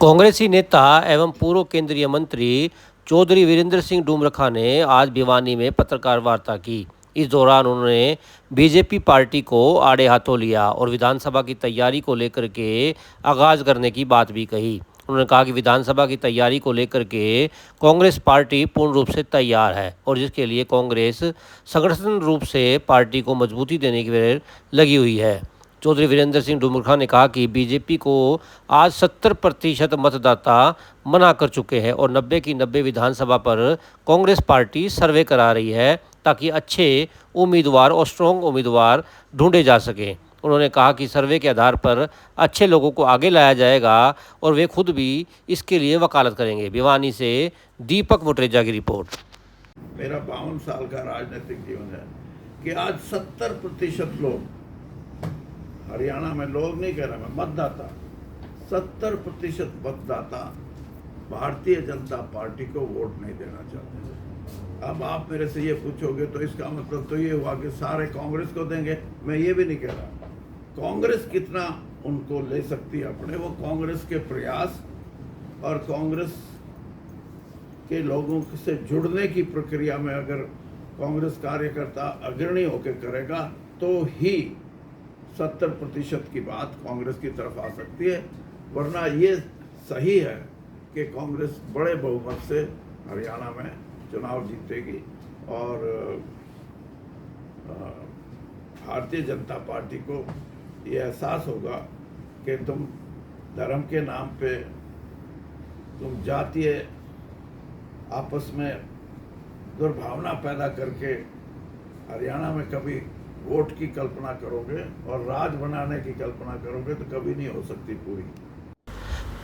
कांग्रेसी नेता एवं पूर्व केंद्रीय मंत्री चौधरी वीरेंद्र सिंह डूमरखा ने आज भिवानी में पत्रकार वार्ता की। इस दौरान उन्होंने बीजेपी पार्टी को आड़े हाथों लिया और विधानसभा की तैयारी को लेकर के आगाज करने की बात भी कही। उन्होंने कहा कि विधानसभा की तैयारी को लेकर के कांग्रेस पार्टी पूर्ण रूप से तैयार है और जिसके लिए कांग्रेस संगठन रूप से पार्टी को मजबूती देने की वजह लगी हुई है। चौधरी वीरेंद्र सिंह डूमरखा ने कहा कि बीजेपी को आज 70% मतदाता मना कर चुके हैं और 90 की 90 विधानसभा पर कांग्रेस पार्टी सर्वे करा रही है ताकि अच्छे उम्मीदवार और स्ट्रॉन्ग उम्मीदवार ढूंढे जा सकें। उन्होंने कहा कि सर्वे के आधार पर अच्छे लोगों को आगे लाया जाएगा और वे खुद भी इसके लिए वकालत करेंगे। भिवानी से दीपक मुटरेजा की रिपोर्ट। मेरा 52 साल का राजनीतिक जीवन है कि आज 70% लोग, हरियाणा में लोग नहीं कह रहा मैं, मतदाता 70% मतदाता भारतीय जनता पार्टी को वोट नहीं देना चाहते। अब आप मेरे से ये पूछोगे तो इसका मतलब तो ये हुआ कि सारे कांग्रेस को देंगे। मैं ये भी नहीं कह रहा। कांग्रेस कितना उनको ले सकती है अपने, वो कांग्रेस के प्रयास और कांग्रेस के लोगों से जुड़ने की प्रक्रिया में अगर कांग्रेस कार्यकर्ता अग्रणी होकर करेगा तो ही 70% की बात कांग्रेस की तरफ आ सकती है। वरना ये सही है कि कांग्रेस बड़े बहुमत से हरियाणा में चुनाव जीतेगी और भारतीय जनता पार्टी को ये एहसास होगा कि तुम धर्म के नाम पे, तुम जातीय आपस में दुर्भावना पैदा करके हरियाणा में कभी वोट की कल्पना करोगे और राज बनाने की कल्पना करोगे तो कभी नहीं हो सकती पूरी।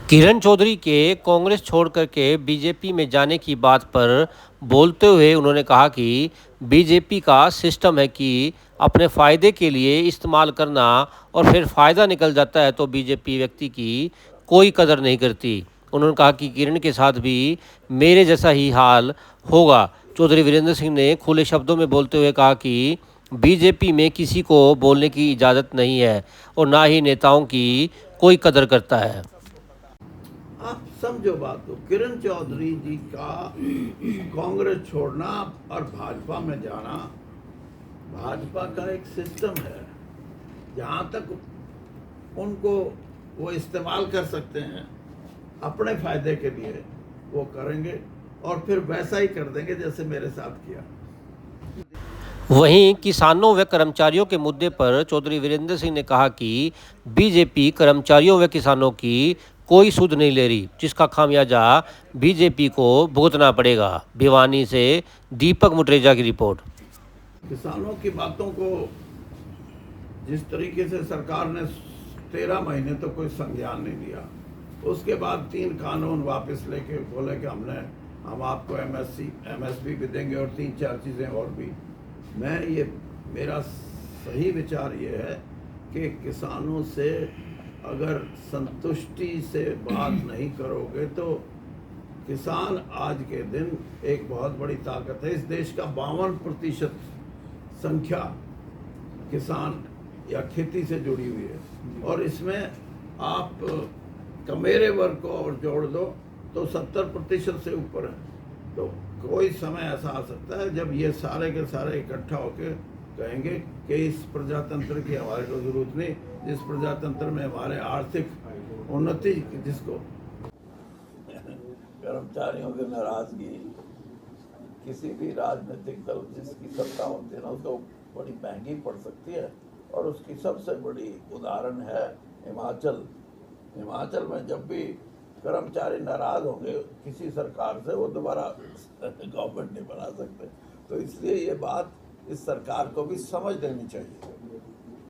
किरण चौधरी के कांग्रेस छोड़ करके बीजेपी में जाने की बात पर बोलते हुए उन्होंने कहा कि बीजेपी का सिस्टम है कि अपने फ़ायदे के लिए इस्तेमाल करना और फिर फ़ायदा निकल जाता है तो बीजेपी व्यक्ति की कोई कदर नहीं करती। उन्होंने कहा कि किरण के साथ भी मेरे जैसा ही हाल होगा। चौधरी वीरेंद्र सिंह ने खुले शब्दों में बोलते हुए कहा कि बीजेपी में किसी को बोलने की इजाज़त नहीं है और ना ही नेताओं की कोई कदर करता है। आप समझो बात को, किरण चौधरी जी का कांग्रेस छोड़ना और भाजपा में जाना, भाजपा का एक सिस्टम है जहाँ तक उनको वो इस्तेमाल कर सकते हैं अपने फायदे के लिए, वो करेंगे और फिर वैसा ही कर देंगे जैसे मेरे साथ किया। वहीं किसानों व कर्मचारियों के मुद्दे पर चौधरी वीरेंद्र सिंह ने कहा कि बीजेपी कर्मचारियों व किसानों की कोई सुध नहीं ले रही, जिसका खामियाजा बीजेपी को भुगतना पड़ेगा। भिवानी से दीपक मुटरेजा की रिपोर्ट। किसानों की बातों को जिस तरीके से सरकार ने 13 महीने तो कोई संज्ञान नहीं दिया, उसके बाद 3 कानून वापस लेके बोले कि हम आपको एमएसपी भी देंगे और 3-4 चीज़ें और भी। मेरा सही विचार ये है कि किसानों से अगर संतुष्टि से बात नहीं करोगे तो किसान आज के दिन एक बहुत बड़ी ताकत है। इस देश का 52% संख्या किसान या खेती से जुड़ी हुई है और इसमें आप कमेरे वर्ग को और जोड़ दो तो 70% से ऊपर है। तो कोई समय ऐसा आ सकता है जब ये सारे के सारे इकट्ठा होकर कहेंगे कि इस प्रजातंत्र की हमारे को जरूरत नहीं, जिस प्रजातंत्र में हमारे आर्थिक उन्नति, जिसको कर्मचारियों की नाराजगी, किसी भी राजनीतिक दल जिसकी सत्ता होती है ना, उसको बड़ी महंगी पड़ सकती है। और उसकी सबसे बड़ी उदाहरण है हिमाचल। हिमाचल में जब भी कर्मचारी नाराज होंगे किसी सरकार से, वो दोबारा गवर्नमेंट नहीं बना सकते। तो इसलिए ये बात इस सरकार को भी समझ लेनी चाहिए।